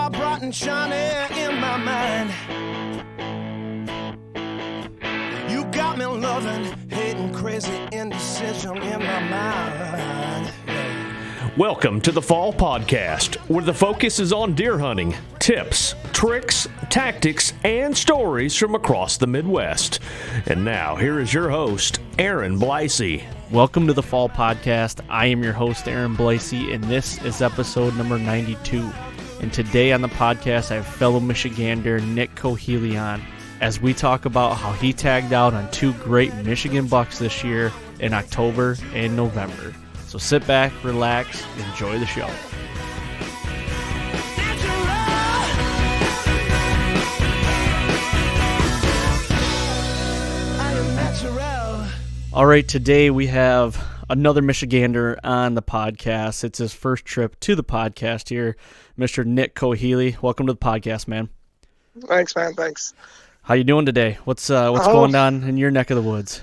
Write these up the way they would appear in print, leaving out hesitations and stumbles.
are bright and shiny in my mind. You got me loving, hating, crazy indecision in my mind. Welcome to the Fall Podcast, where the focus is on deer hunting, tips, tricks, tactics, and stories from across the Midwest. And now, here is your host, Arron Bleise. Welcome to the Fall Podcast. I am your host, Arron Bleise, and this is episode number 92. And today on the podcast, I have fellow Michigander Nick Coheley on, as we talk about how he tagged out on two great Michigan bucks this year in October and November. So sit back, relax, enjoy the show. All right, today we have another Michigander on the podcast. It's his first trip to the podcast here, Mr. Nick Coheley. Welcome to the podcast, man. Thanks, man. Thanks. How you doing today? What's going on in your neck of the woods?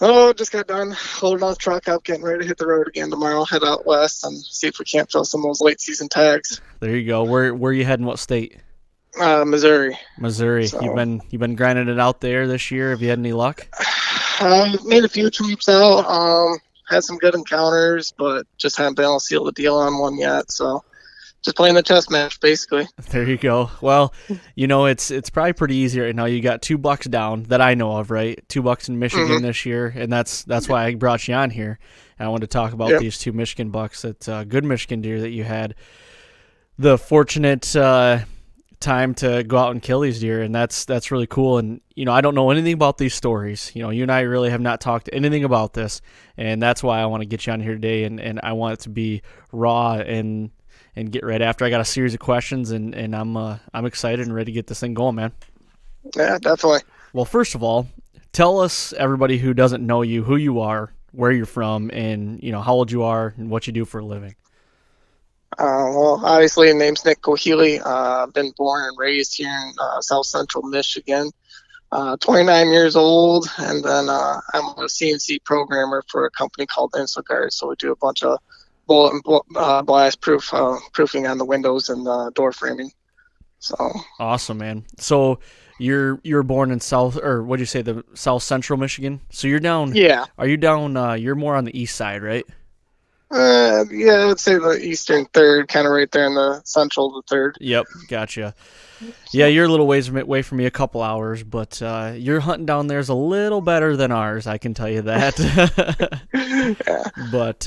Just got done loading the truck up, getting ready to hit the road again tomorrow. Head out west and see if we can't fill some of those late season tags. There you go. Where are you heading? What state? Missouri. Missouri. So, you've been grinding it out there this year. Have you had any luck? Made a few trips out. Had some good encounters, but just haven't been able to seal the deal on one yet. So just playing the chess match, basically. There you go. Well, it's probably pretty easy right now. You got 2 bucks down that I know of, right? 2 bucks in Michigan this year, and that's why I brought you on here. And I wanted to talk about these 2 Michigan bucks. That good Michigan deer that you had the fortunate time to go out and kill these deer, and that's really cool. And I don't know anything about these stories. You and I really have not talked anything about this, and that's why I want to get you on here today. And I want it to be raw and get right after. I got a series of questions, and I'm excited and ready to get this thing going, man. Yeah, definitely. Well, first of all, tell us, everybody who doesn't know you, who you are, where you're from, and how old you are, and what you do for a living. Well, obviously, the name's Nick Coheley. I've been born and raised here in South Central Michigan. 29 years old, and then I'm a CNC programmer for a company called Insulgard. So we do a bunch of bullet and blast proofing on the windows and door framing. So awesome, man. So you're born in the South Central Michigan. So you're down. Yeah. Are you down? You're more on the east side, right? Yeah, I would say the eastern third, kind of right there in the central the third. Yep, gotcha. Yeah, you're a little ways away from me, a couple hours, but your hunting down there is a little better than ours, I can tell you that. Yeah. But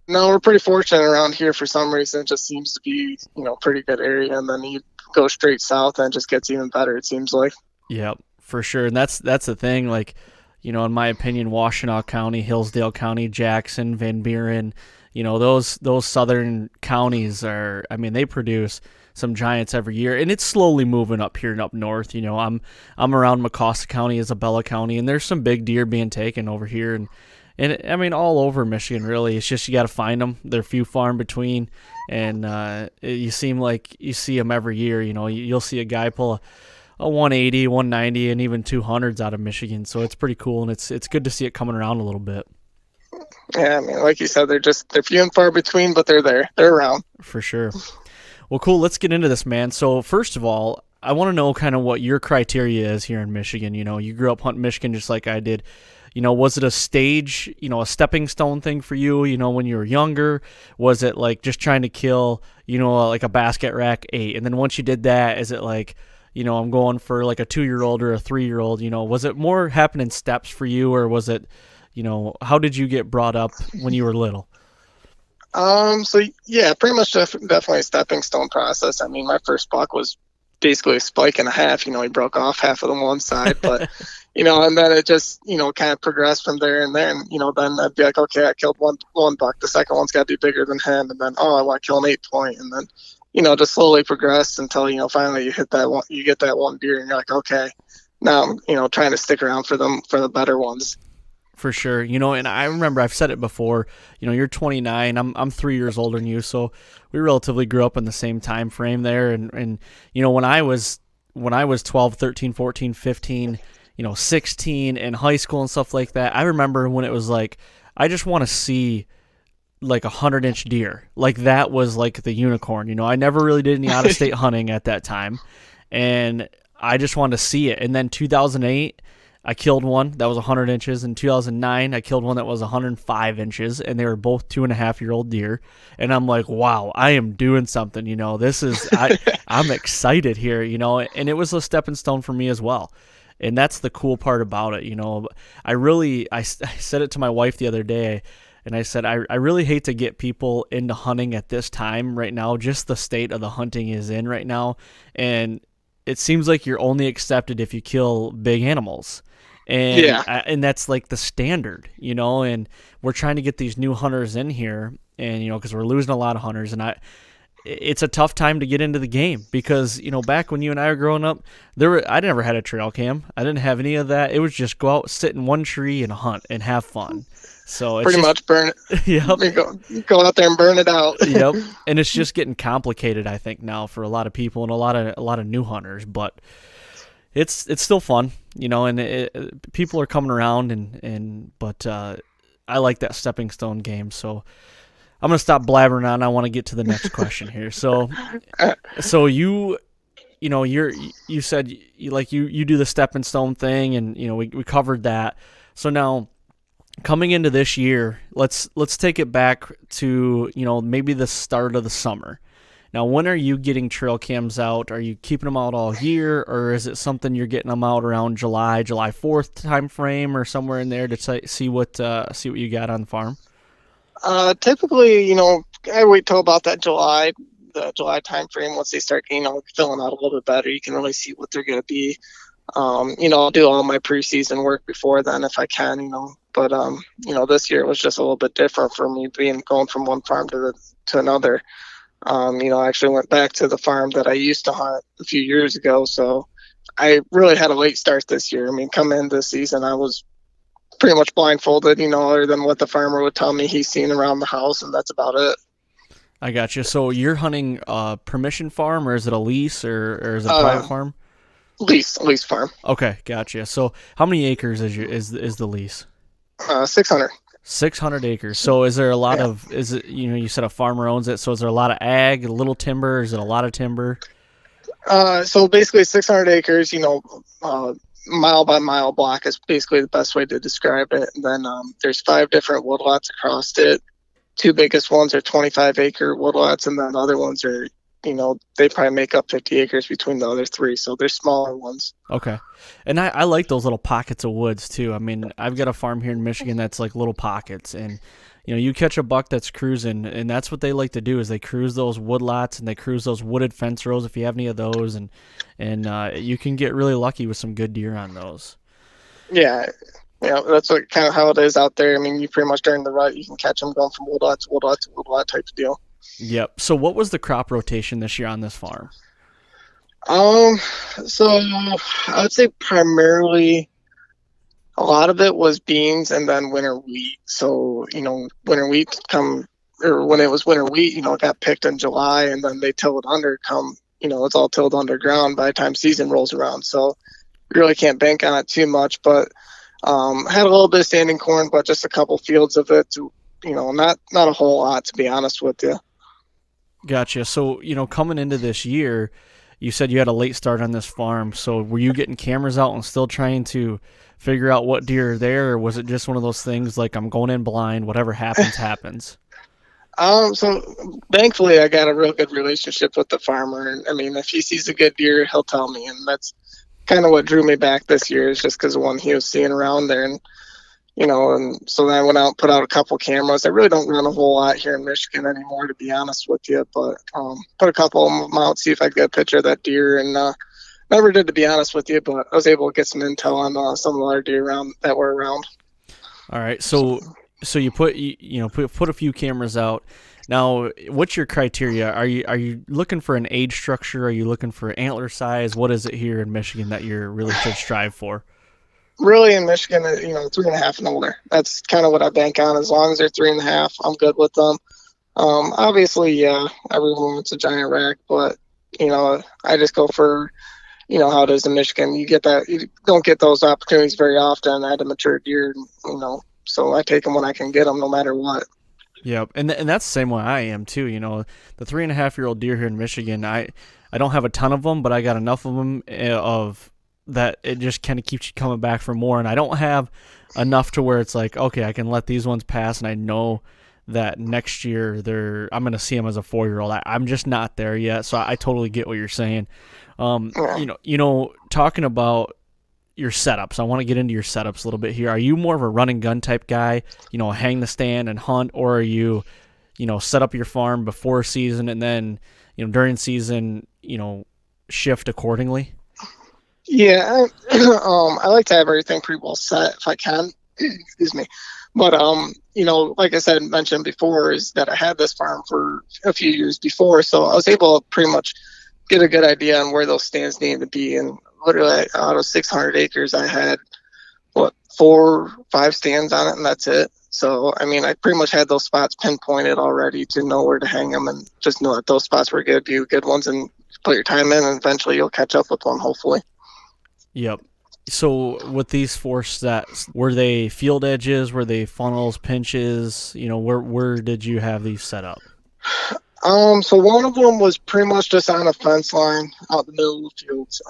no, we're pretty fortunate around here for some reason. It just seems to be, pretty good area, and then you go straight south and it just gets even better, it seems like. Yep, for sure. And that's the thing, like, in my opinion, Washtenaw County, Hillsdale County, Jackson, Van Buren, those southern counties they produce some giants every year, and it's slowly moving up here and up north. I'm around Mecosta County, Isabella County, and there's some big deer being taken over here, and all over Michigan, really. It's just you got to find them. They're few far in between, and you seem like you see them every year. You'll see a guy pull a 180, 190, and even 200s out of Michigan, so it's pretty cool, and it's good to see it coming around a little bit. Yeah, like you said, they're few and far between, but they're there. They're around. For sure. Well, cool. Let's get into this, man. So first of all, I want to know kind of what your criteria is here in Michigan. You grew up hunting Michigan just like I did. Was it a stage, a stepping stone thing for you, when you were younger? Was it like just trying to kill, like a basket rack 8? And then once you did that, is it like, I'm going for like a 2-year-old or a 3-year-old? Was it more happening steps for you, or was it, how did you get brought up when you were little? So yeah, pretty much definitely a stepping stone process. I mean, my first buck was basically a spike and a half. He broke off half of the one side, but and then it just kind of progressed from there. And then then I'd be like, okay, I killed one buck. The second one's got to be bigger than him, and then I want to kill an 8-point, and then just slowly progress until finally you hit that one. You get that one deer, and you're like, okay, now I'm trying to stick around for the better ones. For sure. And I remember I've said it before, you're 29, I'm 3 years older than you, so we relatively grew up in the same time frame there. And when I was 12, 13, 14, 15, 16 in high school and stuff like that, I remember when it was like, I just want to see like 100-inch deer. Like that was like the unicorn. You know, I never really did any out-of-state hunting at that time, and I just wanted to see it. And then 2008, I killed one that was 100 inches. In 2009, I killed one that was 105 inches, and they were both 2.5-year-old deer. And I'm like, wow, I am doing something. You know, this is I'm excited here. You know, and it was a stepping stone for me as well. And that's the cool part about it. You know, I said it to my wife the other day. And I said, I really hate to get people into hunting at this time right now, just the state of the hunting is in right now. And it seems like you're only accepted if you kill big animals. And and that's like the standard, you know, and we're trying to get these new hunters in here, and, you know, because we're losing a lot of hunters, and it's a tough time to get into the game because, you know, back when you and I were growing up, I never had a trail cam. I didn't have any of that. It was just go out, sit in one tree and hunt and have fun. So it's pretty much burn it. Yep. Go out there and burn it out. Yep. And it's just getting complicated, I think, now for a lot of people and a lot of new hunters, but it's still fun, you know, and people are coming around but I like that stepping stone game. So I'm going to stop blabbering on. I want to get to the next question here. So you know, you said you do the stepping stone thing, and, you know, we covered that. So now, coming into this year, let's take it back to, you know, maybe the start of the summer. Now, when are you getting trail cams out? Are you keeping them out all year, or is it something you're getting them out around July 4th time frame, or somewhere in there to see what you got on the farm? Typically, you know, I wait till about the July time frame. Once they start, you know, filling out a little bit better, you can really see what they're going to be. You know, I'll do all my preseason work before then if I can, you know. But you know, this year it was just a little bit different for me, going from one farm to another. You know, I actually went back to the farm that I used to hunt a few years ago, so I really had a late start this year. I mean, coming in this season, I was pretty much blindfolded, you know, other than what the farmer would tell me he's seen around the house, and that's about it. I got you. So you're hunting a permission farm, or is it a lease, or is it a private farm? Lease farm. Okay, gotcha. So how many acres is the lease? 600. 600 acres. So is there a lot of, is it, you know, you said a farmer owns it, so is there a lot of ag, a little timber? Is it a lot of timber? So basically 600 acres, you know, mile by mile block is basically the best way to describe it. And then there's 5 different woodlots across it. 2 biggest ones are 25-acre woodlots, and then the other ones are, you know, they probably make up 50 acres between the other 3, so they're smaller ones. Okay. And I like those little pockets of woods too. I mean, I've got a farm here in Michigan that's like little pockets, and, you know, you catch a buck that's cruising, and that's what they like to do, is they cruise those woodlots and they cruise those wooded fence rows if you have any of those, and you can get really lucky with some good deer on those. Yeah, that's kind of how it is out there. I mean, you pretty much during the rut, you can catch them going from woodlot to woodlot to woodlot type of deal. Yep. So what was the crop rotation this year on this farm? So I would say primarily a lot of it was beans and then winter wheat. So, you know, winter wheat when it was winter wheat, you know, it got picked in July, and then they tilled under you know, it's all tilled underground by the time season rolls around. So you really can't bank on it too much, but had a little bit of standing corn, but just a couple fields of it, you know, not a whole lot, to be honest with you. Gotcha. So, you know, coming into this year, you said you had a late start on this farm. So were you getting cameras out and still trying to figure out what deer are there, or was it just one of those things like, I'm going in blind, whatever happens, happens? So thankfully I got a real good relationship with the farmer. And I mean, if he sees a good deer, he'll tell me. And that's kind of what drew me back this year, is just because of one he was seeing around there. And, you know, and so then I went out and put out a couple cameras. I really don't run a whole lot here in Michigan anymore, to be honest with you, but put a couple of them out, see if I could get a picture of that deer, and never did, to be honest with you, but I was able to get some intel on some of the other deer that were around. All right, so you put a few cameras out. Now, what's your criteria? Are you looking for an age structure? Are you looking for antler size? What is it here in Michigan that you're really should strive for? Really, in Michigan, you know, 3.5 and older. That's kind of what I bank on. As long as they're 3.5, I'm good with them. Obviously, yeah, everyone wants a giant rack, but, you know, I just go for, you know, how it is in Michigan. You don't get those opportunities very often. I had a mature deer, you know, so I take them when I can get them, no matter what. Yep, and that's the same way I am too. You know, the 3.5-year-old deer here in Michigan, I don't have a ton of them, but I got enough of them of that it just kind of keeps you coming back for more. And I don't have enough to where it's like, okay, I can let these ones pass, and I know that next year I'm going to see them as a 4-year-old. I'm just not there yet, so I totally get what you're saying. Talking about your setups, I want to get into your setups a little bit here. Are you more of a run and gun type guy, hang the stand and hunt, or are you, set up your farm before season and then, during season, shift accordingly? Yeah, I like to have everything pretty well set if I can. Excuse me. But, like I mentioned before, is that I had this farm for a few years before, so I was able to pretty much get a good idea on where those stands needed to be. And literally out of 600 acres, I had, 4 or 5 stands on it, and that's it. So, I pretty much had those spots pinpointed already to know where to hang them, and just know that those spots were good, be good ones, and put your time in, and eventually you'll catch up with one, hopefully. Yep. So with these 4 sets, were they field edges? Were they funnels, pinches? Where did you have these set up? So one of them was pretty much just on a fence line out the middle of the fields.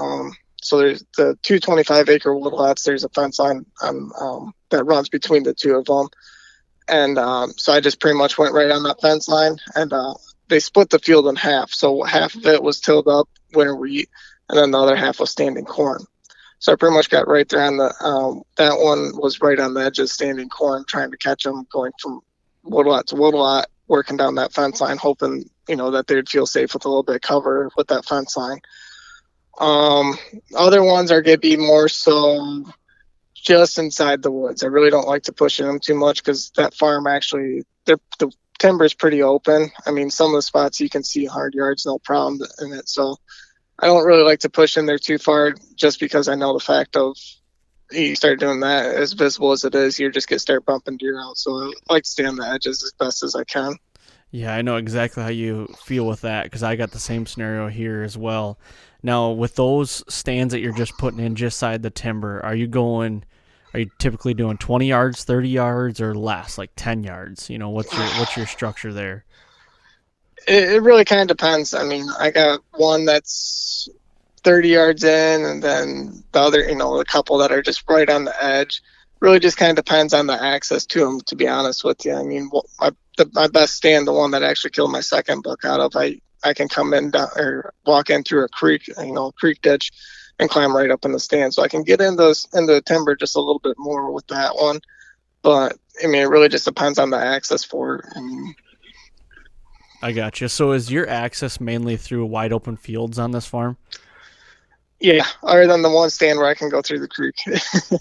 So there's the 225-acre woodlots. There's a fence line that runs between the two of them. And so I just pretty much went right on that fence line, and they split the field in half. So half of it was tilled up winter wheat, and then the other half was standing corn. So I pretty much got right there on that one was right on the edge of standing corn, trying to catch them going from woodlot to woodlot, working down that fence line, hoping, that they'd feel safe with a little bit of cover with that fence line. Other ones are going to be more so just inside the woods. I really don't like to push them too much because that farm actually, the timber is pretty open. Some of the spots you can see 100 yards, no problem in it. So I don't really like to push in there too far just because I know the fact of you start doing that, as visible as it is, you just start bumping deer out. So I like to stay on the edges as best as I can. Yeah, I know exactly how you feel with that because I got the same scenario here as well. Now, with those stands that you're just putting in just side the timber, are you typically doing 20 yards, 30 yards, or less, like 10 yards? What's your structure there? It really kind of depends. I got one that's 30 yards in, and then the other, a couple that are just right on the edge. Really just kind of depends on the access to them, to be honest with you. My best stand, the one that actually killed my second buck out of, I can come in or walk in through a creek, creek ditch, and climb right up in the stand. So I can get in the timber just a little bit more with that one. But, it really just depends on the access for it. I got you. So is your access mainly through wide open fields on this farm? Yeah, other than the one stand where I can go through the creek.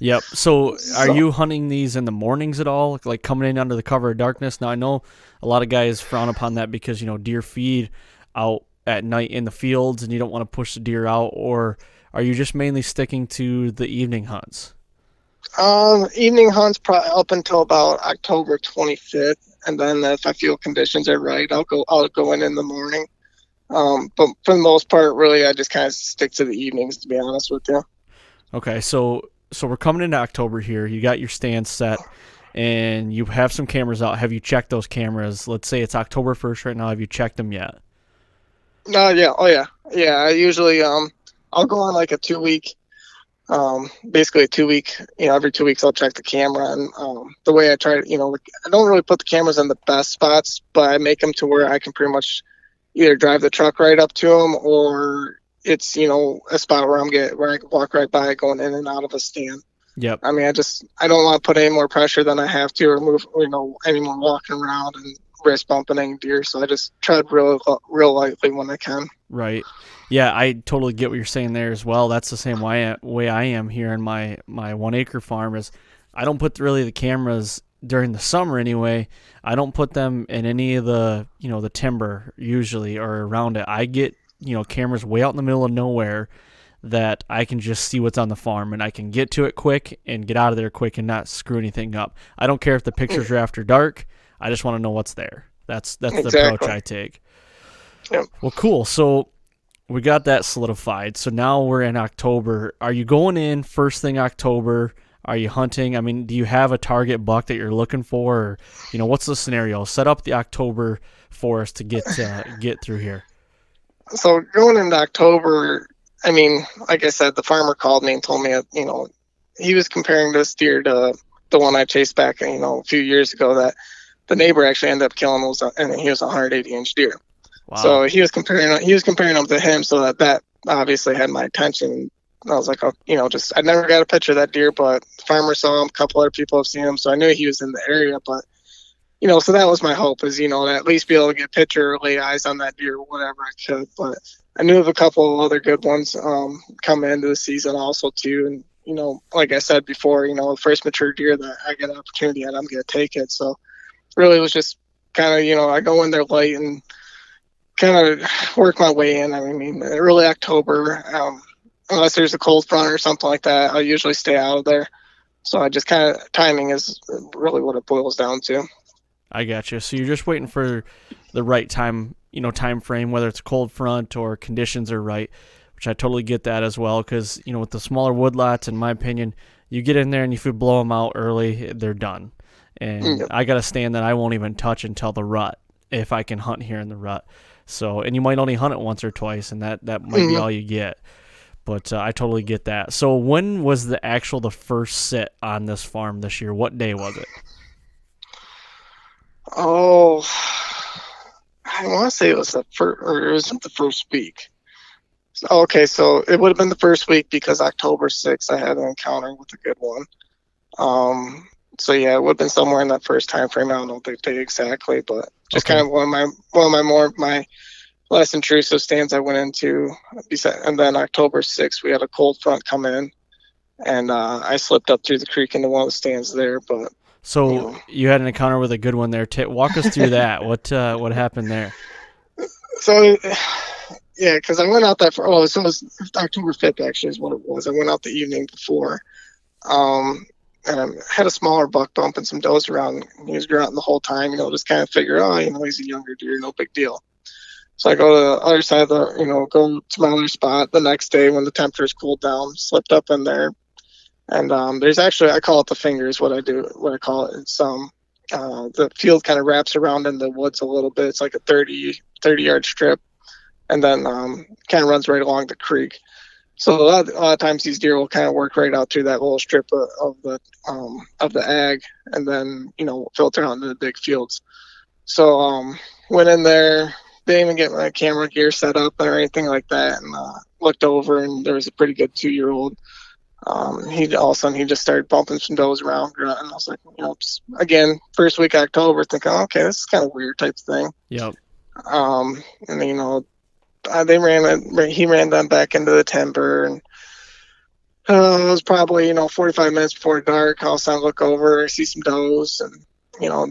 Yep. So are you hunting these in the mornings at all, like coming in under the cover of darkness? Now, I know a lot of guys frown upon that because, deer feed out at night in the fields and you don't want to push the deer out, or are you just mainly sticking to the evening hunts? Evening hunts probably up until about October 25th. And then if I feel conditions are right, I'll go in the morning. But for the most part, really, I just kind of stick to the evenings, to be honest with you. Okay, so we're coming into October here. You got your stand set, and you have some cameras out. Have you checked those cameras? Let's say it's October 1st right now. Have you checked them yet? Yeah. Oh, yeah. Yeah, I usually, I'll go on like a 2-week, basically a 2-week, every 2 weeks I'll check the camera. And the way I try to, I don't really put the cameras in the best spots, but I make them to where I can pretty much either drive the truck right up to them, or it's, a spot where I can walk right by going in and out of a stand. Yep. I don't want to put any more pressure than I have to, or move, any more walking around and risk bumping any deer. So I just tread real lightly when I can. Right. Yeah, I totally get what you're saying there as well. That's the same way I am here in my 1 acre farm. Is I don't put really the cameras during the summer anyway. I don't put them in any of the, the timber usually or around it. I get, cameras way out in the middle of nowhere that I can just see what's on the farm, and I can get to it quick and get out of there quick and not screw anything up. I don't care if the pictures are after dark. I just want to know what's there. That's exactly the approach I take. Yep. Well, cool. So we got that solidified. So now we're in October. Are you going in first thing October? Are you hunting? I mean, do you have a target buck that you're looking for? Or, what's the scenario? Set up the October for us to get through here. So going into October, I mean, like I said, the farmer called me and told me, he was comparing this deer to the one I chased back, a few years ago that the neighbor actually ended up killing, and he was a 180-inch deer. Wow. So he was comparing them to him, so that obviously had my attention. I was like, I never got a picture of that deer, but the farmer saw him. A couple other people have seen him, so I knew he was in the area. But so that was my hope, is to at least be able to get a picture or lay eyes on that deer, or whatever I could. But I knew of a couple of other good ones coming into the season also too. And like I said before, the first mature deer that I get an opportunity at, I'm gonna take it. So really, it was just kind of I go in there light and kind of work my way in. I mean, early October, unless there's a cold front or something like that, I usually stay out of there. So I just kind of, timing is really what it boils down to. I got you. So you're just waiting for the right time, time frame, whether it's a cold front or conditions are right, which I totally get that as well. Because, with the smaller woodlots, in my opinion, you get in there and if you blow them out early, they're done. And I got a stand that I won't even touch until the rut, if I can hunt here in the rut. So, and you might only hunt it once or twice, and that might be all you get. But I totally get that. So when was the first sit on this farm this year? What day was it? Oh, I want to say it was the first, or it wasn't the first week. Okay, so it would have been the first week, because October 6th I had an encounter with a good one. So yeah, it would have been somewhere in that first time frame. I don't know the date exactly, but just kind of one of my less intrusive stands I went into. And then October 6th we had a cold front come in, and I slipped up through the creek into one of the stands there. But so you had an encounter with a good one there. Walk us through that. What happened there? So yeah, because I went out that so it was October 5th actually is what it was. I went out the evening before, and I had a smaller buck bumping some does around. He was grunting the whole time, just kind of figure, he's a younger deer, no big deal. So I go to the other side of go to my other spot the next day when the temperatures cooled down, slipped up in there. And there's actually, I call it the fingers, what I call it. It's the field kind of wraps around in the woods a little bit. It's like a 30-yard strip, and then kind of runs right along the creek. So a lot of times these deer will kind of work right out through that little strip of the ag, and then filter out into the big fields. So went in there, didn't even get my camera gear set up or anything like that, and looked over, and there was a pretty good 2-year-old. He all of a sudden he just started bumping some does around, and I was like, just, again, first week October, thinking, okay, this is kind of weird type thing. Yep. And he ran them back into the timber, and it was probably 45 minutes before dark. All of a sudden I look over, I see some does, and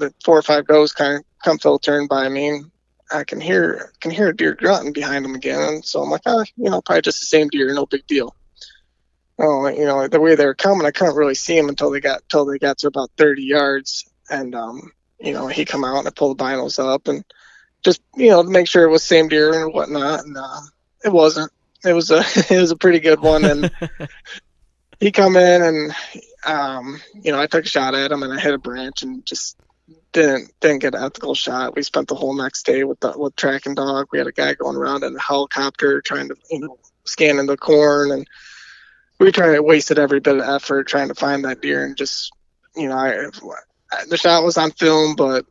the 4 or 5 does kind of come filtering by me, and I can hear a deer grunting behind them again. And so I'm like, probably just the same deer, no big deal. The way they were coming, I couldn't really see them until they got to about 30 yards. And, he come out, and I pulled the binos up and just, to make sure it was the same deer and whatnot. And it wasn't. It was a pretty good one. And he come in, and, I took a shot at him, and I hit a branch and just didn't get an ethical shot. We spent the whole next day with tracking dog. We had a guy going around in a helicopter trying to, scan in the corn, and we wasted every bit of effort trying to find that deer. And just, the shot was on film, but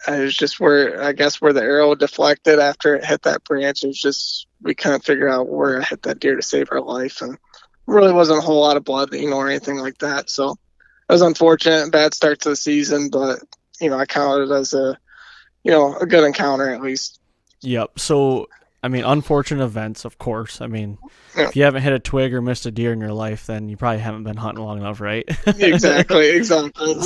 it was just where the arrow deflected after it hit that branch. It was just, we couldn't figure out where I hit that deer to save our life. And really wasn't a whole lot of blood, or anything like that. So it was unfortunate, bad start to the season, but, I counted it as a good encounter at least. Yep. So, unfortunate events, of course. If you haven't hit a twig or missed a deer in your life, then you probably haven't been hunting long enough, right? Exactly. That's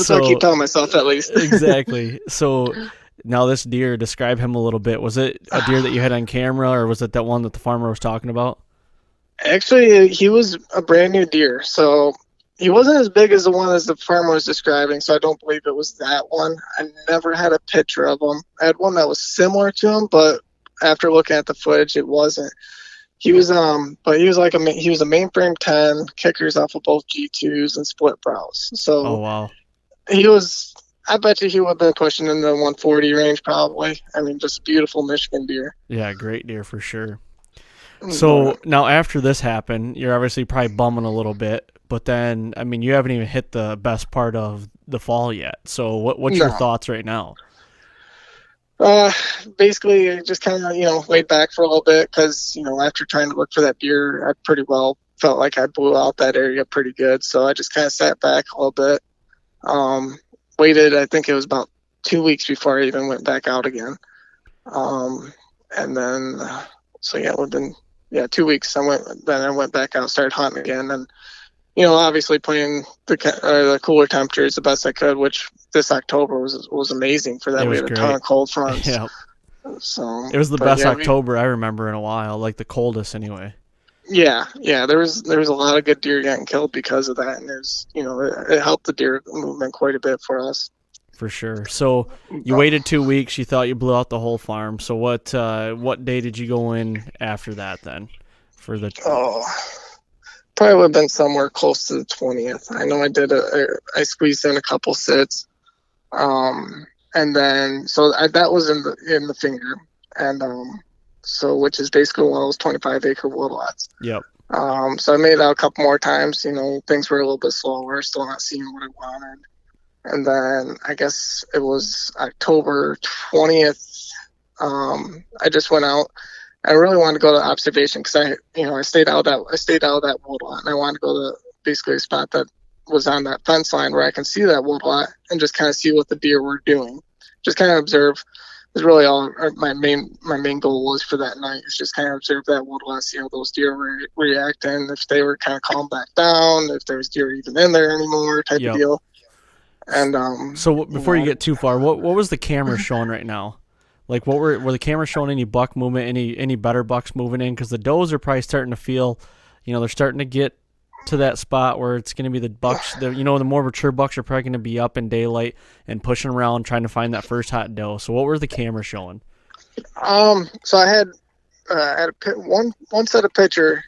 what I keep telling myself, at least. Exactly. So now this deer, describe him a little bit. Was it a deer that you had on camera, or was it that one that the farmer was talking about? Actually, he was a brand new deer. So he wasn't as big as the one as the farmer was describing, so I don't believe it was that one. I never had a picture of him. I had one that was similar to him, but after looking at the footage, it wasn't. He was but he was like he was a mainframe 10, kickers off of both G2s and split brows. So Oh wow. he was. I bet you he would have been pushing in the 140 range probably. I mean, just beautiful Michigan deer. Yeah, great deer for sure. So now after this happened, you're obviously probably bumming a little bit, but then I mean you haven't even hit the best part of the fall yet. So what's your thoughts right now? Basically just kind of laid back for a little bit because after trying to look for that deer, I pretty well felt like I blew out that area pretty good. So I just kind of sat back a little bit. Waited, I think it was about 2 weeks before I even went back out again. And then, so yeah, within 2 weeks, I went back out, started hunting again. And, obviously playing the cooler temperatures the best I could, which this October was amazing for that. We had a ton of cold fronts. Yeah. So it was the best October I remember in a while, like the coldest anyway. Yeah. There was a lot of good deer getting killed because of that, and it helped the deer movement quite a bit for us. For sure. So you waited 2 weeks. You thought you blew out the whole farm. So what day did you go in after that then? For the probably would have been somewhere close to the 20th. I know I squeezed in a couple sits, and then that was in the finger, and so which is basically one of those 25-acre woodlots. Yep. So I made it out a couple more times. Things were a little bit slower, still not seeing what I wanted. And then I guess it was October 20th. I just went out. I really wanted to go to observation because I stayed out of that woodlot, and I wanted to go to basically a spot that was on that fence line where I can see that woodlot and just kind of see what the deer were doing. Just kind of observe. Is really all my main goal was for that night. Is just kind of observe that woodlot, see how those deer were reacting, if they were kind of calmed back down, if there was deer even in there anymore, type of deal. And so before you get too far, what was the camera showing right now? Like what were the cameras showing? Any buck movement? Any better bucks moving in? Because the does are probably starting to feel, they're starting to get to that spot where it's going to be the bucks. The more mature bucks are probably going to be up in daylight and pushing around trying to find that first hot doe. So what were the cameras showing? So I had one set of picture.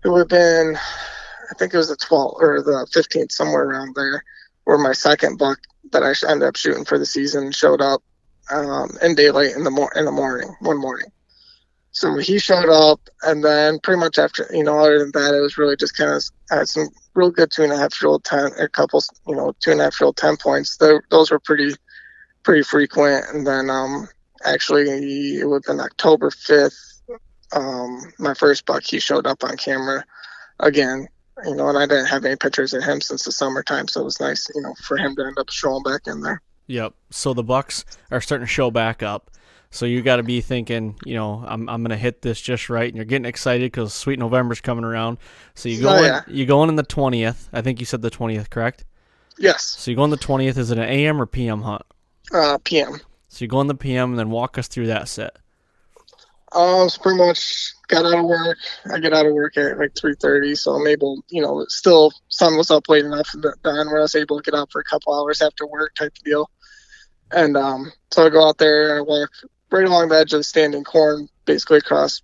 It would have been, I think it was the 12th or the 15th, somewhere around there, where my second buck that I ended up shooting for the season showed up in daylight in the morning, one morning. So he showed up, and then pretty much after, other than that, it was really just kind of, I had some real good 2.5-year-old 10, a couple, 2.5-year-old 10 points. Those were pretty frequent. And then actually it would have been October 5th, my first buck, he showed up on camera again, and I didn't have any pictures of him since the summertime, so it was nice, for him to end up showing back in there. Yep. So the bucks are starting to show back up. So you got to be thinking, I'm going to hit this just right, and you're getting excited because Sweet November's coming around. So you go in the 20th. I think you said the 20th, correct? Yes. So you go on the 20th. Is it an AM or PM hunt? PM. So you go on the PM and then walk us through that set. So pretty much got out of work. I get out of work at like 3:30, so I'm able, still sun was up late enough then where I was able to get out for a couple hours after work type of deal. And so I go out there and I walk right along the edge of the standing corn, basically across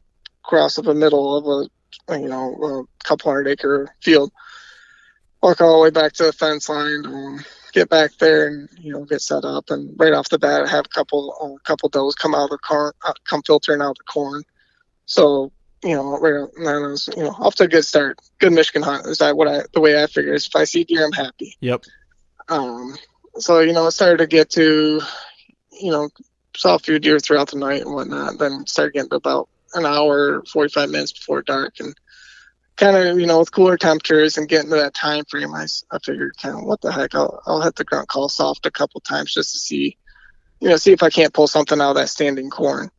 the middle of a couple 100-acre field. Walk all the way back to the fence line, get back there and get set up. And right off the bat, I have a couple does come out of the corn, come filtering out the corn. So right, and then I was off to a good start. Good Michigan hunt. Is that the way I figure is if I see deer, I'm happy. Yep. So it started to get to saw a few deer throughout the night and whatnot. Then started getting to about an hour, 45 minutes before dark, and kind of with cooler temperatures and getting to that time frame, I figured kind of what the heck, I'll hit the grunt call soft a couple times just to see if I can't pull something out of that standing corn.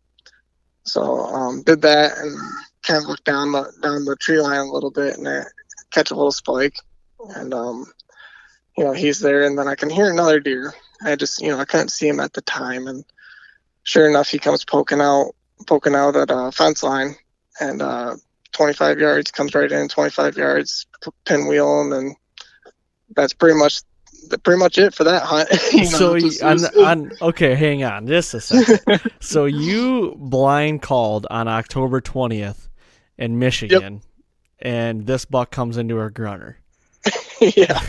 So did that and kind of looked down the tree line a little bit and I catch a little spike and he's there, and then I can hear another deer. I just I couldn't see him at the time, and sure enough he comes poking out at a fence line, and 25 yards, comes right in 25 yards, pinwheel, and then that's pretty much it for that hunt. Okay, hang on just a second. So you blind called on October 20th in Michigan, and this buck comes into a grunter. Yeah.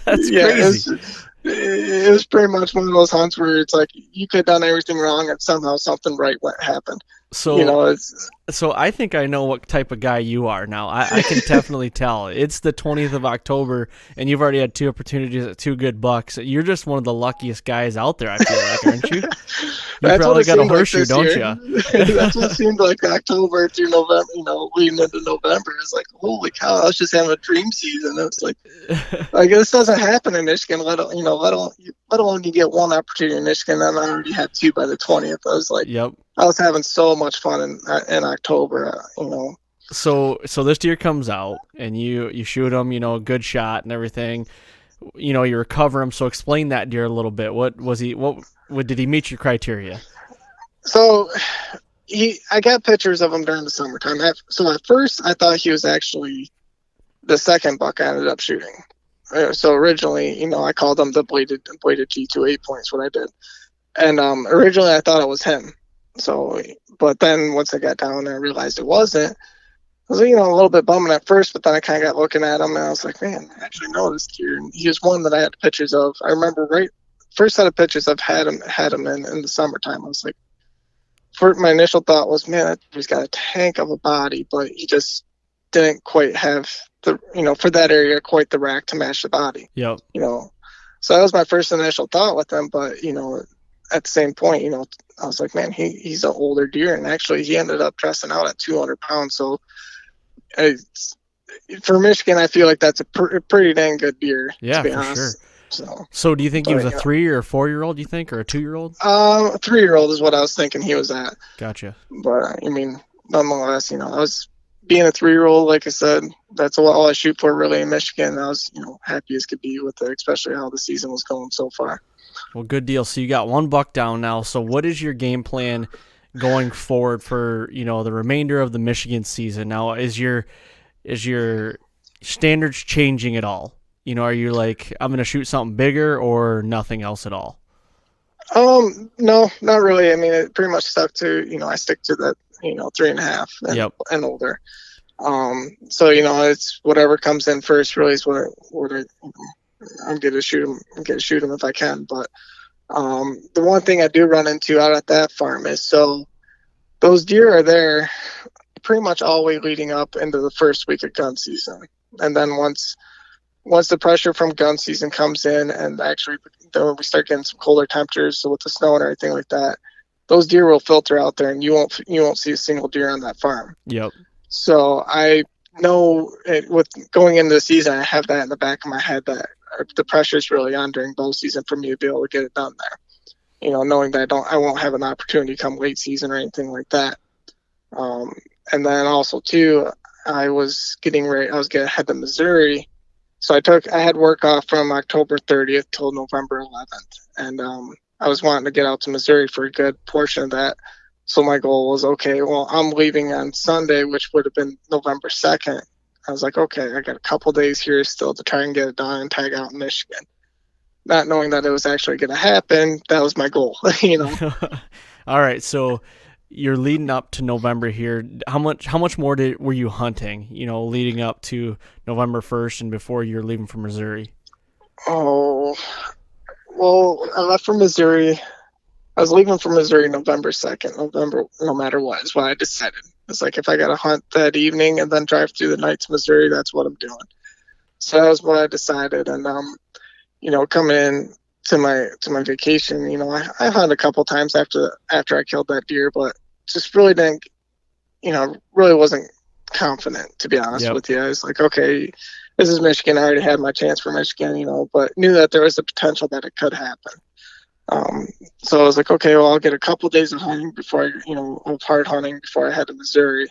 That's Yeah, crazy. it was pretty much one of those hunts where it's like you could have done everything wrong and somehow something right happened. So, You know, it's so I think I know what type of guy you are now. I can definitely tell. It's the 20th of October, and you've already had 2 opportunities at 2 good bucks. You're just one of the luckiest guys out there, I feel like, aren't you? You that's probably what it got a seemed like horseshoe, this don't year. you? That's what it seemed like October through November, you know, leading into November. It's like, holy cow, I was just having a dream season. It's like this doesn't happen in Michigan, let alone you get one opportunity in Michigan, and I already had 2 by the 20th. I was like, Yep. I was having so much fun in October, you know. So this deer comes out, and you shoot him, you know, a good shot and everything. You know, you recover him. So explain that deer a little bit. What did he meet your criteria? So I got pictures of him during the summertime. So at first I thought he was actually the second buck I ended up shooting. So originally, you know, I called him the bladed G2 8 points, what I did. And originally I thought it was him. So, but then once I got down and I realized it wasn't, I was, you know, a little bit bumming at first, but then I kind of got looking at him and I was like, man, I actually know this deer. And he was one that I had pictures of. I remember first set of pictures I've had him in the summertime. I was like, my initial thought was, man, he's got a tank of a body, but he just didn't quite have the, you know, for that area, quite the rack to match the body. Yep. You know, so that was my first initial thought with him. But, you know, at the same point, you know, I was like, man, he's an older deer. And actually he ended up dressing out at 200 pounds. So for Michigan, I feel like that's a pretty dang good deer, Yeah, to be for honest. sure. So do you think he was a 3 or 4-year-old, you think, or a 2-year-old? A 3-year-old is what I was thinking he was at. Gotcha. But, I mean, nonetheless, you know, I was being a 3-year-old, like I said, that's all I shoot for really in Michigan. I was, you know, happy as could be with it, especially how the season was going so far. Well, good deal. So you got 1 buck down now. So what is your game plan going forward for, you know, the remainder of the Michigan season? Now, is your standards changing at all? You know, are you like, I'm going to shoot something bigger or nothing else at all? No, not really. I mean, it pretty much stuck to, you know, I stick to that, you know, 3.5 and older. So, you know, it's whatever comes in first really is what I'm going to shoot him. I'm going to shoot him if I can. But the one thing I do run into out at that farm is, so those deer are there pretty much all the way leading up into the first week of gun season. And then once the pressure from gun season comes in and actually then we start getting some colder temperatures, so with the snow and everything like that, those deer will filter out there and you won't see a single deer on that farm. Yep. So I know with going into the season, I have that in the back of my head that the pressure is really on during bow season for me to be able to get it done there. You know, knowing that I won't have an opportunity come late season or anything like that. And then also too, I was getting head to Missouri. So I had work off from October 30th till November 11th. And I was wanting to get out to Missouri for a good portion of that. So my goal was, okay, well, I'm leaving on Sunday, which would have been November 2nd. I was like, okay, I got a couple days here still to try and get it done and tag out in Michigan. Not knowing that it was actually going to happen, that was my goal, you know. All right, so you're leading up to November here. How much more were you hunting, you know, leading up to November 1st and before you're leaving for Missouri? Oh, well, I left for Missouri. I was leaving for Missouri November 2nd, no matter what, is what I decided. It's like if I got to hunt that evening and then drive through the night to Missouri, that's what I'm doing. So that was what I decided. And, you know, coming in to my vacation, you know, I hunted a couple times after I killed that deer, but just really didn't, you know, really wasn't confident, to be honest with you. I was like, okay, this is Michigan. I already had my chance for Michigan, you know, but knew that there was the potential that it could happen. So I was like, okay, well, I'll get a couple of days of hunting of hard hunting before I head to Missouri.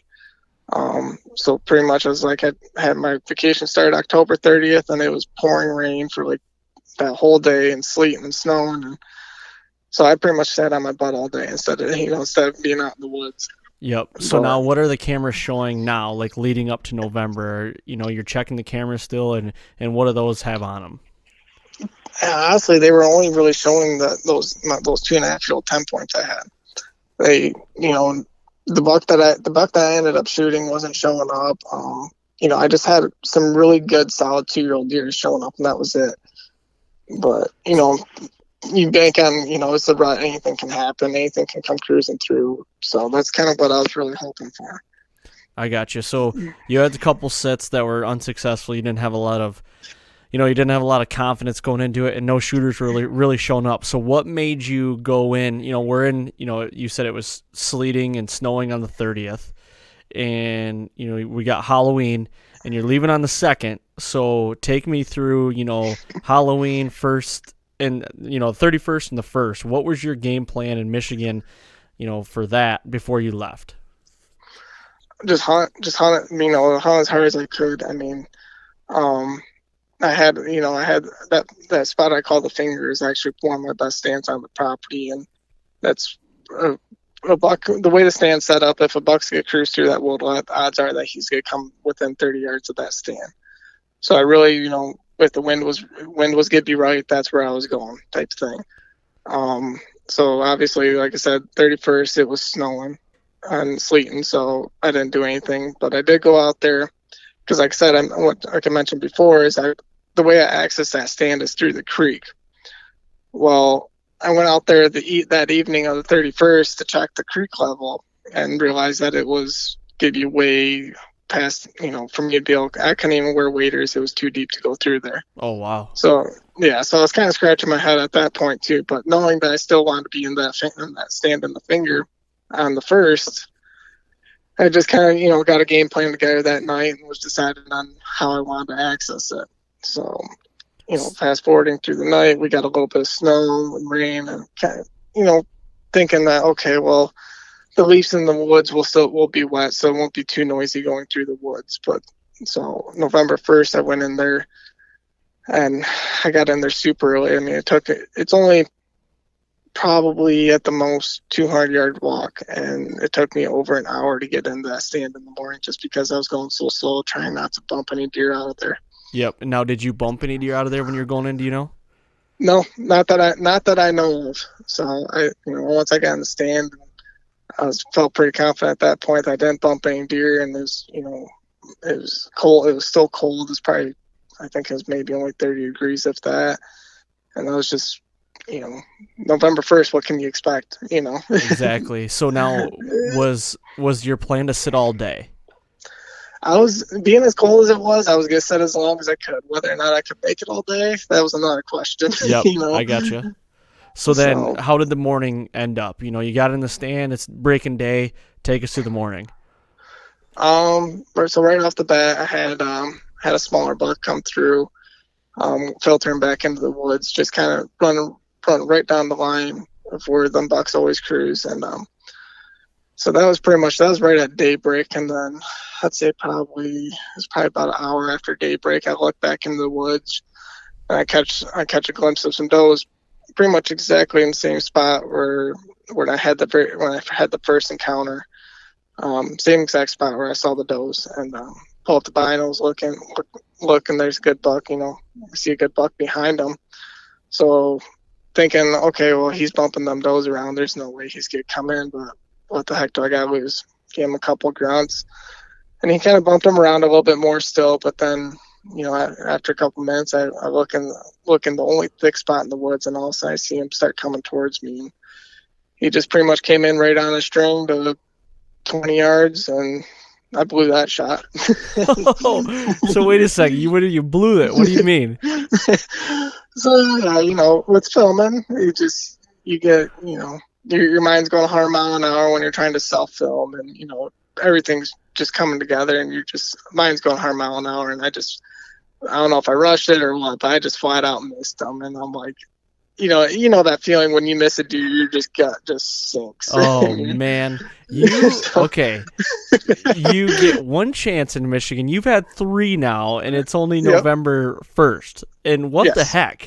So pretty much I was like, I had my vacation started October 30th and it was pouring rain for like that whole day and sleet and snowing. And so I pretty much sat on my butt all day instead of being out in the woods. Yep. So now what are the cameras showing now, like leading up to November? You know, you're checking the cameras still, and what do those have on them? Honestly, they were only really showing those 2.5-year-old 10 points I had. They, you know, the buck that I ended up shooting wasn't showing up. I just had some really good solid 2-year-old deer showing up, and that was it. But you bank on it's a rut. Anything can happen. Anything can come cruising through. So that's kind of what I was really hoping for. I got you. So you had a couple sets that were unsuccessful. You didn't have a lot of confidence going into it, and no shooters really shown up. So what made you go in? We're in. You said it was sleeting and snowing on the 30th, and we got Halloween, and you're leaving on the 2nd. So take me through Halloween first and 31st and the 1st. What was your game plan in Michigan, for that before you left? Just hunt it, hunt as hard as I could. I mean, I had that spot I call the finger is actually one of my best stands on the property, and that's a buck. The way the stand's set up, if a buck's gonna cruise through that wood lot, odds are that he's gonna come within 30 yards of that stand. So I really, if the wind was gonna be right, that's where I was going, type thing. So obviously, like I said, 31st it was snowing and sleeting, so I didn't do anything. But I did go out there because, like I said, what I mentioned before is the way I access that stand is through the creek. Well, I went out there that evening of the 31st to check the creek level and realized that it was give you way past, for me to be able, I couldn't even wear waders. It was too deep to go through there. Oh, wow. So, yeah, so I was kind of scratching my head at that point too, but knowing that I still wanted to be in that stand in the finger on the 1st, I just kind of, got a game plan together that night and was deciding on how I wanted to access it. So, fast forwarding through the night, we got a little bit of snow and rain, and kind of, thinking that, okay, well, the leaves in the woods will be wet, so it won't be too noisy going through the woods. But so November 1st, I went in there, and I got in there super early. I mean, it's only probably at the most 200-yard walk, and it took me over an hour to get in that stand in the morning, just because I was going so slow, trying not to bump any deer out of there. Yep. And now, did you bump any deer out of there when you were going in? Do you know? No, not that I know of. So once I got in the stand, I felt pretty confident at that point that I didn't bump any deer, and it was cold. It was still cold. It's probably, I think it was maybe only 30 degrees, if that. And I was just, November 1st, what can you expect? Exactly. So now, was your plan to sit all day? I was, being as cold as it was, I was going to sit as long as I could. Whether or not I could make it all day, that was another question. Yep, I gotcha. So then, how did the morning end up? You got in the stand, it's breaking day. Take us through the morning. So right off the bat, I had a smaller buck come through, filtering back into the woods, just kind of running right down the line of where them bucks always cruise. And so that was right at daybreak. And then I'd say it was probably about an hour after daybreak, I look back into the woods, and I catch a glimpse of some does, pretty much exactly in the same spot where I had the first encounter. Same exact spot where I saw the does, and pull up the binos, look, and there's a good buck. I see a good buck behind him. So thinking, okay, well, he's bumping them does around. There's no way he's gonna come in, but what the heck do I gotta lose? Gave him a couple grunts, and he kind of bumped him around a little bit more still. But then, after a couple minutes, I look in the only thick spot in the woods, and all of a sudden I see him start coming towards me. He just pretty much came in right on a string to 20 yards, and I blew that shot. So wait a second, you blew it. What do you mean? So with filming, you get your mind's going 100 mile an hour when you're trying to self-film, and everything's just coming together, and mine's going 100 mile an hour, and I don't know if I rushed it or what, but I just flat out missed them, and I'm like, that feeling when you miss a deer, your gut just sinks. Oh man, okay. You get one chance in Michigan. You've had 3 now, and it's only November 1st. And what the heck?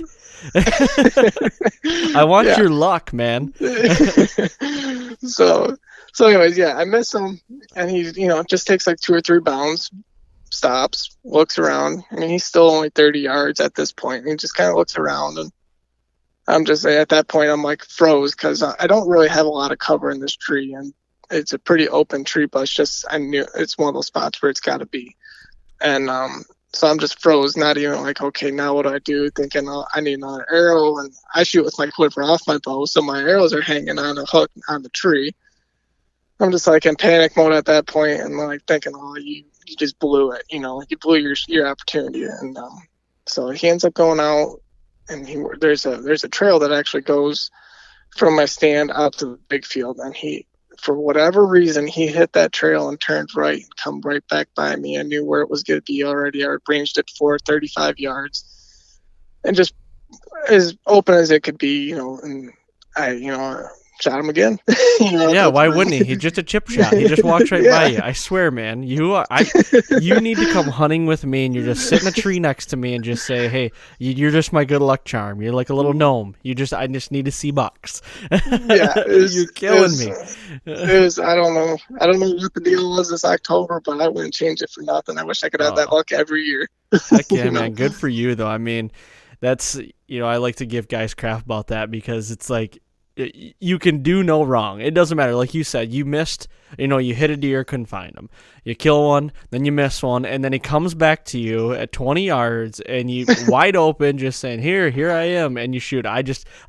I want your luck, man. So anyways, I miss him, and he's just takes like 2 or 3 bounds, stops, looks around. I mean, he's still only 30 yards at this point, and he just kind of looks around, and I'm just at that point I'm like froze, because I don't really have a lot of cover in this tree, and it's a pretty open tree, but I knew it's one of those spots where it's got to be. And so I'm just froze, not even like, okay, now what do I do? Thinking, oh, I need another arrow, and I shoot with my quiver off my bow, so my arrows are hanging on a hook on the tree. I'm just like in panic mode at that point, and like thinking, oh, you just blew it, you blew your opportunity. And so he ends up going out, and there's a trail that actually goes from my stand out to the big field, and for whatever reason, he hit that trail and turned right and come right back by me. I knew where it was going to be already. I ranged it for 35 yards and just as open as it could be, and I, shot him again. Yeah, why wouldn't he? He's just a chip shot. He just walks right by you. I swear, man. You need to come hunting with me, and you just sit in a tree next to me and just say, "Hey, you're just my good luck charm. You're like a little gnome. I just need to see bucks." Yeah, you're killing me. It was. I don't know what the deal was this October, but I wouldn't change it for nothing. I wish I could have that luck every year. Heck yeah, man. Good for you, though. I mean, that's I like to give guys crap about that because it's like, you can do no wrong. It doesn't matter. Like you said, you missed, you hit a deer, couldn't find him. You kill one, then you miss one, and then he comes back to you at 20 yards and you wide open, just saying, here I am, and you shoot. I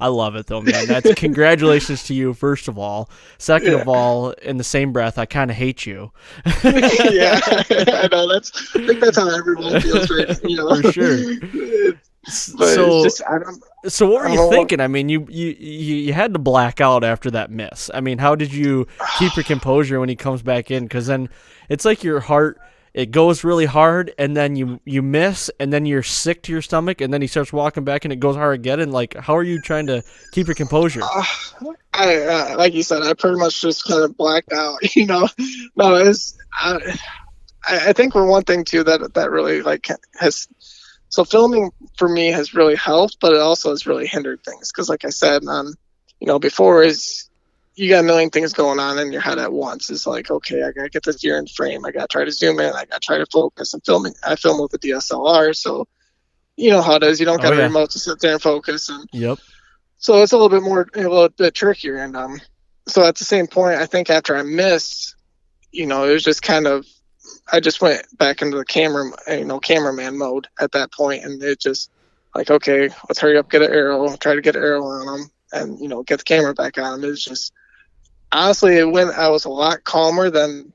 love it though, man. That's congratulations to you, first of all. Second of all, in the same breath, I kind of hate you. Yeah, I know. I think that's how everyone feels, right? For sure. So what were you thinking? I mean, you had to black out after that miss. I mean, how did you keep your composure when he comes back in? Because then it's like your heart, it goes really hard, and then you miss, and then you're sick to your stomach, and then he starts walking back, and it goes hard again. And like, how are you trying to keep your composure? I like you said, I pretty much just kind of blacked out. No, it's I think one thing too that really like has. So filming for me has really helped, but it also has really hindered things. Because like I said, before is you got a million things going on in your head at once. It's like, okay, I got to get this deer in frame. I got to try to zoom in. I got to try to focus. I film with a DSLR. So you know how it is. You don't got a remote to sit there and focus. And yep. So it's a little bit trickier. And so at the same point, I think after I missed, it was just kind of, I just went back into the cameraman mode at that point, and it just like, okay, let's hurry up, get an arrow, try to get an arrow on him, and get the camera back on him. It was just honestly, I was a lot calmer than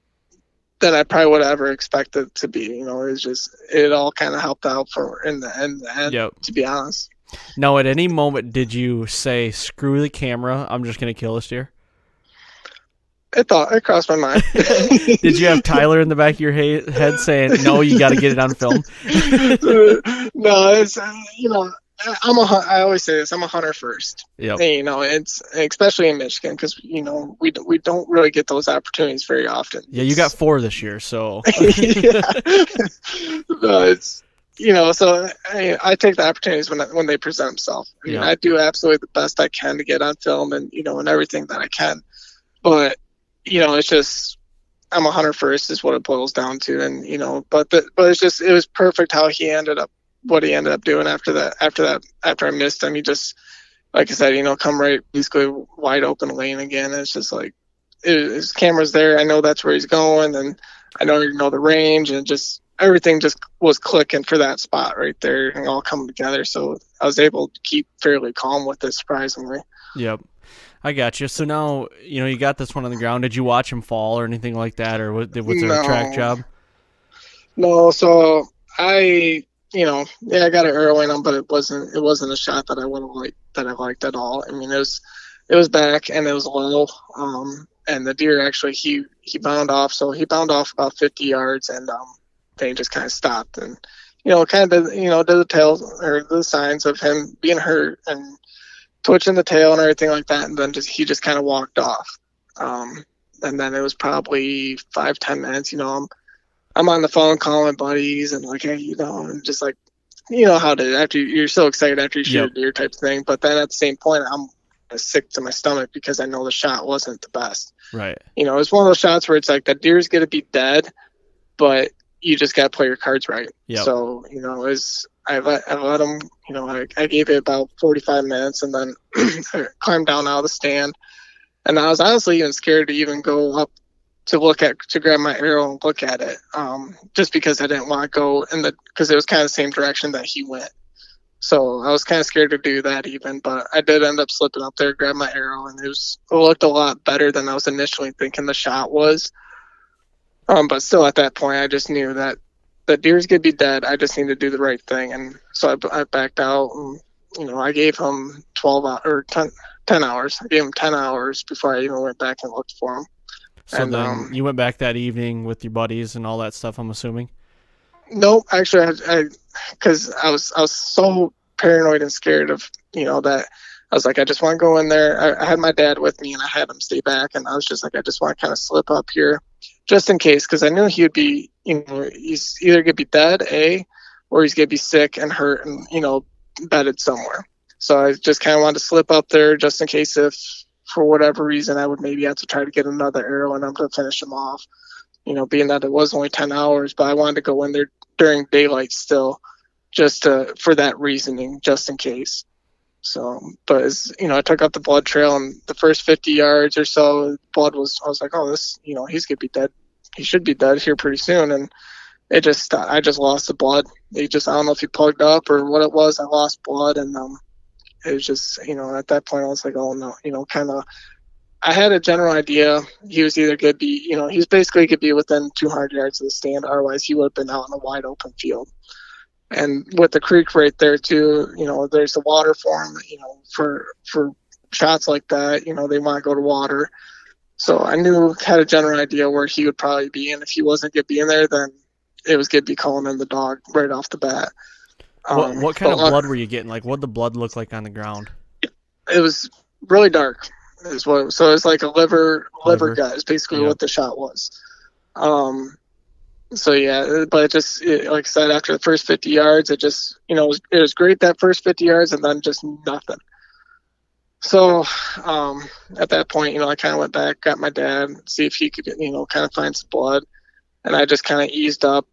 I probably would have ever expected to be. It all kind of helped out for in the end. Yep. To be honest. Now, at any moment, did you say, "Screw the camera, I'm just gonna kill this deer"? It crossed my mind. Did you have Tyler in the back of your head saying, "No, you got to get it on film"? No, it's I always say this. I'm a hunter first. Yep. And, it's especially in Michigan because we don't really get those opportunities very often. Yeah, you got 4 this year, so. Yeah. No, it's so I take the opportunities when they present themselves. I do absolutely the best I can to get on film and and everything that I can, but. It's just I'm a hunter first is what it boils down to, and but it's just it was perfect how he ended up doing after I missed him. He just, like I said, come right basically wide open lane again. It's just like his camera's there. I know that's where he's going, and I know the range, and just everything just was clicking for that spot right there and all coming together. So I was able to keep fairly calm with it, surprisingly. Yep. I got you. So now, you got this one on the ground. Did you watch him fall or anything like that, or was there a track job? No. So I got an arrow in him, but it wasn't a shot that I would have liked at all. I mean, it was back and it was low. And the deer actually he bound off. So he bound off about 50 yards, and then he just kind of stopped and did the tail or the signs of him being hurt and twitching the tail and everything like that, and then he just kind of walked off. And then it was probably 5-10 minutes. I'm on the phone calling buddies and like, hey, and just like, how to after you're so excited after you shoot a deer type thing. But then at the same point, I'm sick to my stomach because I know the shot wasn't the best. Right. It's one of those shots where it's like that deer's gonna be dead, but you just gotta play your cards right. Yep. So I let him, I gave it about 45 minutes, and then I climbed down out of the stand, And I was honestly even scared to even go up to grab my arrow and look at it, just because I didn't want to go because it was kind of the same direction that he went. So I was kind of scared to do that even, but I did end up slipping up there, grab my arrow, and it looked a lot better than I was initially thinking the shot was. But still at that point, I just knew that the deer's going to be dead. I just need to do the right thing. And so I backed out, and, I gave him 10 hours. I gave him 10 hours before I even went back and looked for him. So then you went back that evening with your buddies and all that stuff, I'm assuming? Nope, actually, because I was so paranoid and scared of, that I was like, I just want to go in there. I had my dad with me, and I had him stay back, and I was just like, I just want to kind of slip up here just in case, because I knew he would be, he's either going to be dead, or he's going to be sick and hurt and, bedded somewhere. So I just kind of wanted to slip up there just in case if, for whatever reason, I would maybe have to try to get another arrow and I'm going to finish him off, being that it was only 10 hours, but I wanted to go in there during daylight still, just for that reasoning, just in case. So, but as I took up the blood trail, and the first 50 yards or so, I was like, oh, this, he's gonna be dead. He should be dead here pretty soon. And I just lost the blood. I don't know if he plugged up or what it was. I lost blood, and it was just, at that point I was like, oh no, kind of. I had a general idea he was either going to be, he's basically could be within 200 yards of the stand. Otherwise, he would have been out in a wide open field. And with the creek right there too, there's the water for him, for shots like that, they want to go to water. So I had a general idea where he would probably be. And if he wasn't going to be in there, then it was going to be calling in the dog right off the bat. What kind of blood were you getting? Like, what'd the blood look like on the ground? It was really dark. So it's like a liver gut is basically what the shot was. So yeah, but like I said, after the first 50 yards, it just, it was great that first 50 yards, and then just nothing. So at that point, I kind of went back, got my dad, see if he could, kind of find some blood, and I just kind of eased up,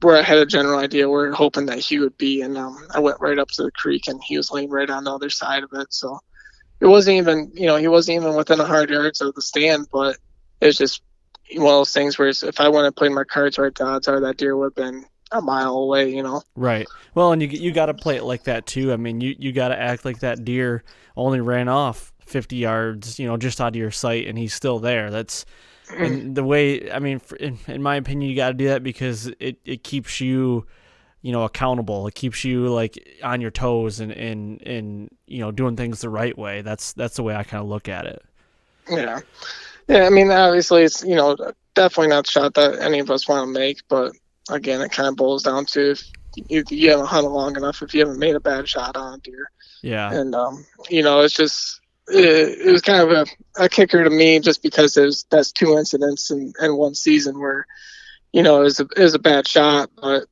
where I had a general idea where hoping that he would be, and I went right up to the creek, and he was laying right on the other side of it. So it wasn't even, he wasn't even within 100 yards of the stand, but it was just one of those things where if I wouldn't have played my cards right, the odds are that deer would have been a mile away, Right. Well, and you got to play it like that too. I mean, you got to act like that deer only ran off 50 yards, just out of your sight, and he's still there. That's and the way. I mean, in my opinion, you got to do that because it keeps you, accountable. It keeps you like on your toes and doing things the right way. That's the way I kind of look at it. Yeah. Yeah, I mean, obviously, it's, definitely not a shot that any of us want to make, but again, it kind of boils down to if you haven't hunted long enough, if you haven't made a bad shot on a deer. Yeah. And, it's just, it was kind of a kicker to me just because that's two incidents in one season where, it was a bad shot, but,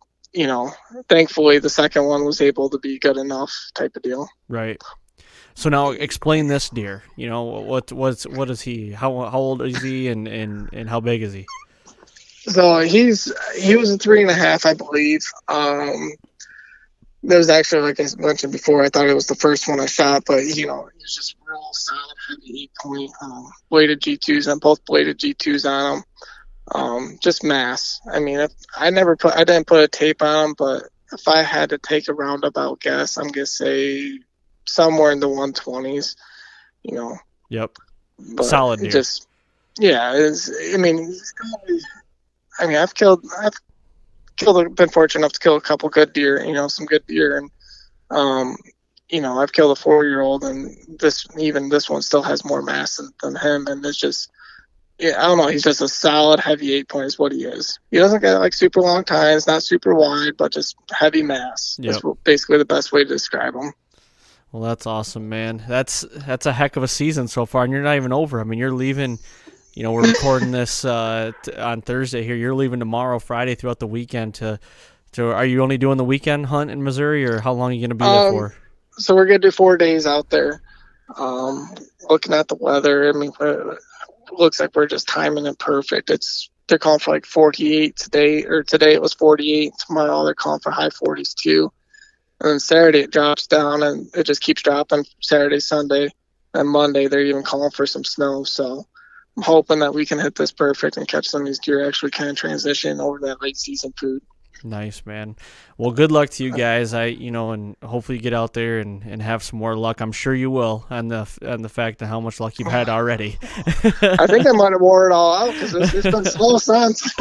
thankfully the second one was able to be good enough type of deal. Right. So now explain this deer. What is he? How old is he, and how big is he? So he was a 3.5, I believe. There was actually, like I mentioned before, I thought it was the first one I shot, but he was just real solid, heavy 8-point bladed G2s, and both bladed G2s on him. Just mass. I mean, I didn't put a tape on him, but if I had to take a roundabout guess, I'm gonna say somewhere in the 120s, Yep. But solid deer. I've been fortunate enough to kill a couple good deer, some good deer, and I've killed a 4-year-old, and this one still has more mass than him, and it's just, I don't know, he's just a solid heavy 8-point is what he is. He doesn't get like super long tines, not super wide, but just heavy mass. Yep. That's basically the best way to describe him. Well, that's awesome, man. That's a heck of a season so far, and you're not even over. I mean, you're leaving. We're recording this on Thursday here. You're leaving tomorrow, Friday, throughout the weekend. Are you only doing the weekend hunt in Missouri, or how long are you going to be there for? So we're going to do 4 days out there. Looking at the weather, I mean, it looks like we're just timing it perfect. They're calling for like 48 today, or today it was 48. Tomorrow they're calling for high 40s too. And then Saturday it drops down, and it just keeps dropping Saturday, Sunday. And Monday, they're even calling for some snow. So I'm hoping that we can hit this perfect and catch some of these deer actually kind of transition over that late season food. Nice, man. Well, good luck to you guys. And hopefully you get out there and have some more luck. I'm sure you will, on the fact of how much luck you've had already. I think I might have wore it all out because it's been slow since.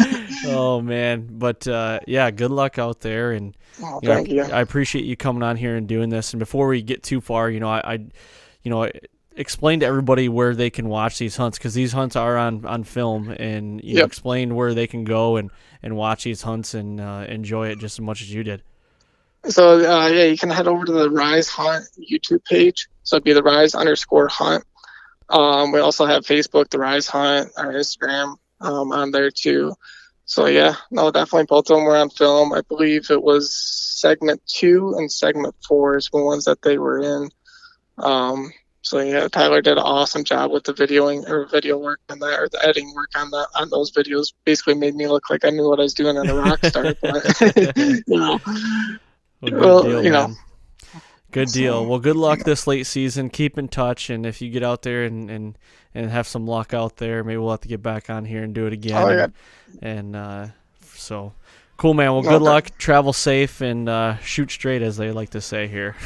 Oh man, but yeah, good luck out there, and thank you. I appreciate you coming on here and doing this. And before we get too far, I explain to everybody where they can watch these hunts, because these hunts are on film, and you explain where they can go and watch these hunts and enjoy it just as much as you did. So you can head over to the Rise Hunt YouTube page. So it'd be the Rise_Hunt. We also have Facebook, the Rise Hunt, our Instagram on there too. So definitely both of them were on film. I believe it was segment 2 and segment 4 is the ones that they were in. Tyler did an awesome job with the video work on that, or the editing work on those videos. Basically made me look like I knew what I was doing as a rock star. But, Good deal. Well, good luck this late season. Keep in touch, and if you get out there and have some luck out there, maybe we'll have to get back on here and do it again. Oh, yeah. And so cool, man. Well, good luck. Travel safe and shoot straight, as they like to say here.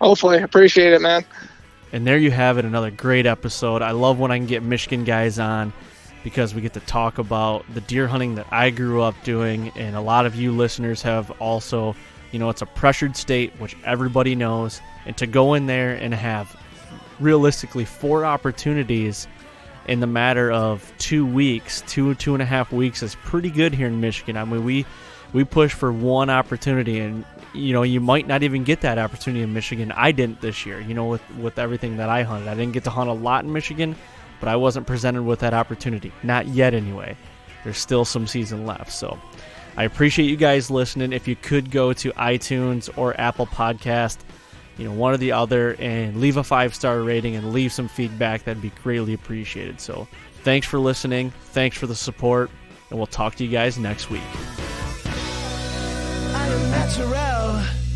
Hopefully. Appreciate it, man. And there you have it, another great episode. I love when I can get Michigan guys on, because we get to talk about the deer hunting that I grew up doing, and a lot of you listeners have also. It's a pressured state, which everybody knows, and to go in there and have realistically 4 opportunities in the matter of 2 weeks, 2.5 weeks, is pretty good here in Michigan. I mean, we push for 1 opportunity, and you might not even get that opportunity in Michigan. I didn't this year, with everything that I hunted. I didn't get to hunt a lot in Michigan, but I wasn't presented with that opportunity. Not yet, anyway. There's still some season left, so I appreciate you guys listening. If you could go to iTunes or Apple Podcast, one or the other, and leave a 5-star rating and leave some feedback, that'd be greatly appreciated. So thanks for listening. Thanks for the support, and we'll talk to you guys next week. I am natural.